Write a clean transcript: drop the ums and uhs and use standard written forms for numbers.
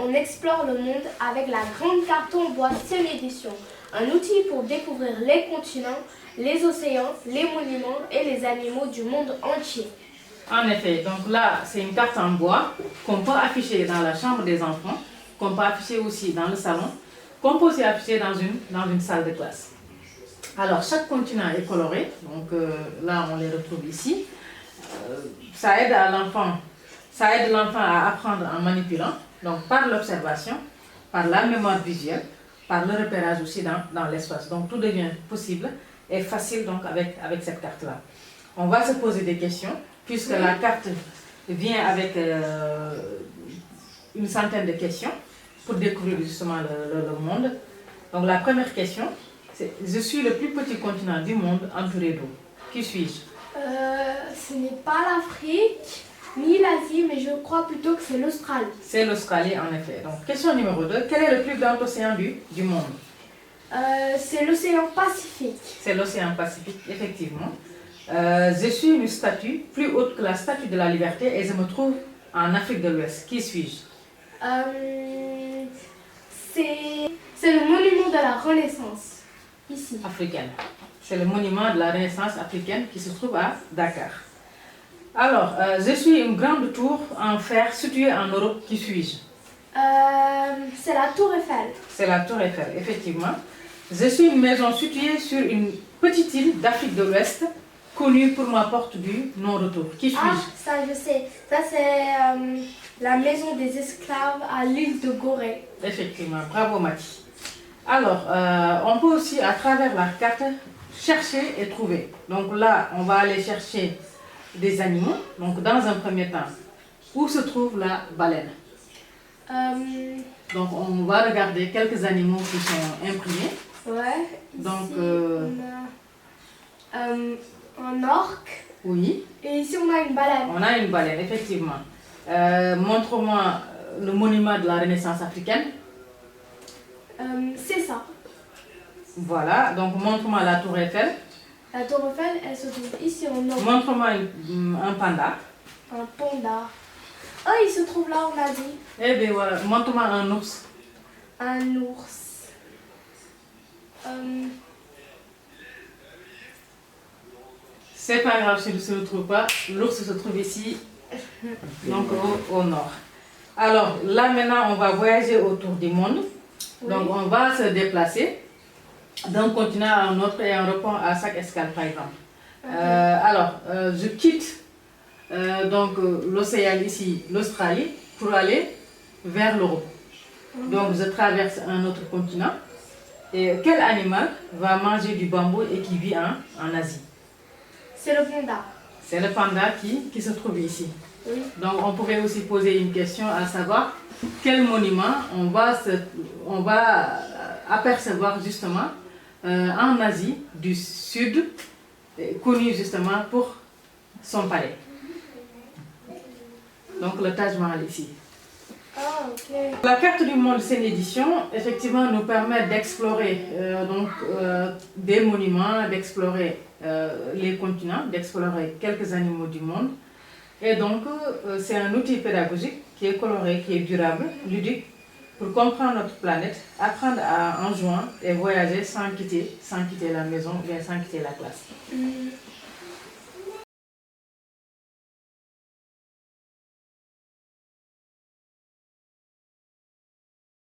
on explore le monde avec la grande carte en bois Seine Édition. Un outil pour découvrir les continents, les océans, les monuments et les animaux du monde entier. En effet, donc là, c'est une carte en bois qu'on peut afficher dans la chambre des enfants, qu'on peut afficher aussi dans le salon, qu'on peut aussi afficher dans une salle de classe. Alors, chaque continent est coloré, donc là, on les retrouve ici. Ça aide l'enfant à apprendre en manipulant, donc par l'observation, par la mémoire visuelle, par le repérage aussi dans l'espace. Donc, tout devient possible et facile donc avec cette carte-là. On va se poser des questions, puisque la carte vient avec une centaine de questions pour découvrir justement le monde. Donc la première question, c'est: je suis le plus petit continent du monde entouré d'eau. Qui suis-je? Ce n'est pas l'Afrique, ni l'Asie, mais je crois plutôt que c'est l'Australie. C'est l'Australie en effet. Donc question numéro 2, quel est le plus grand océan du monde? C'est l'océan Pacifique. C'est l'océan Pacifique, effectivement. Je suis une statue plus haute que la statue de la liberté et je me trouve en Afrique de l'Ouest. Qui suis-je? C'est le monument de la Renaissance, ici. Africaine. C'est le monument de la Renaissance africaine qui se trouve à Dakar. Alors, je suis une grande tour en fer située en Europe. Qui suis-je? C'est la Tour Eiffel. C'est la Tour Eiffel, effectivement. Je suis une maison située sur une petite île d'Afrique de l'Ouest, connue pour ma porte du non-retour. Qui suis-je? Ah, ça je sais. Ça c'est la maison des esclaves à l'île de Gorée. Effectivement, bravo Mati. Alors, on peut aussi, à travers la carte, chercher et trouver. Donc là, on va aller chercher des animaux. Donc dans un premier temps, où se trouve la baleine? Donc on va regarder quelques animaux qui sont imprimés. Ouais. Donc, ici, on a un orque. oui. Et ici on a une baleine. On a une baleine, effectivement. Montre-moi le monument de la Renaissance africaine. C'est ça. Voilà, donc montre-moi la Tour Eiffel. La Tour Eiffel, elle se trouve ici en Europe. Montre-moi un panda. Un panda. Oh, il se trouve là en Asie. Eh bien voilà, montre-moi un ours. Un ours. C'est pas grave s'il ne se retrouve pas, l'ours se trouve ici, donc au nord. Alors là maintenant on va voyager autour du monde. Oui. Donc on va se déplacer d'un continent à un autre et on répond à chaque escale par exemple. Je quitte l'océan ici, l'Australie, pour aller vers l'Europe. Donc je traverse un autre continent. Et quel animal va manger du bambou et qui vit en Asie? C'est le panda. C'est le panda qui se trouve ici. Oui. Donc on pourrait aussi poser une question à savoir quel monument on va apercevoir justement en Asie du Sud, connu justement pour son palais. Donc le Taj Mahal ici. Ah, ok. La carte du monde Seine Édition, effectivement, nous permet d'explorer des monuments, d'explorer les continents, d'explorer quelques animaux du monde. Et donc, c'est un outil pédagogique qui est coloré, qui est durable, ludique, pour comprendre notre planète, apprendre en jouant et voyager sans quitter la maison ou bien sans quitter la classe.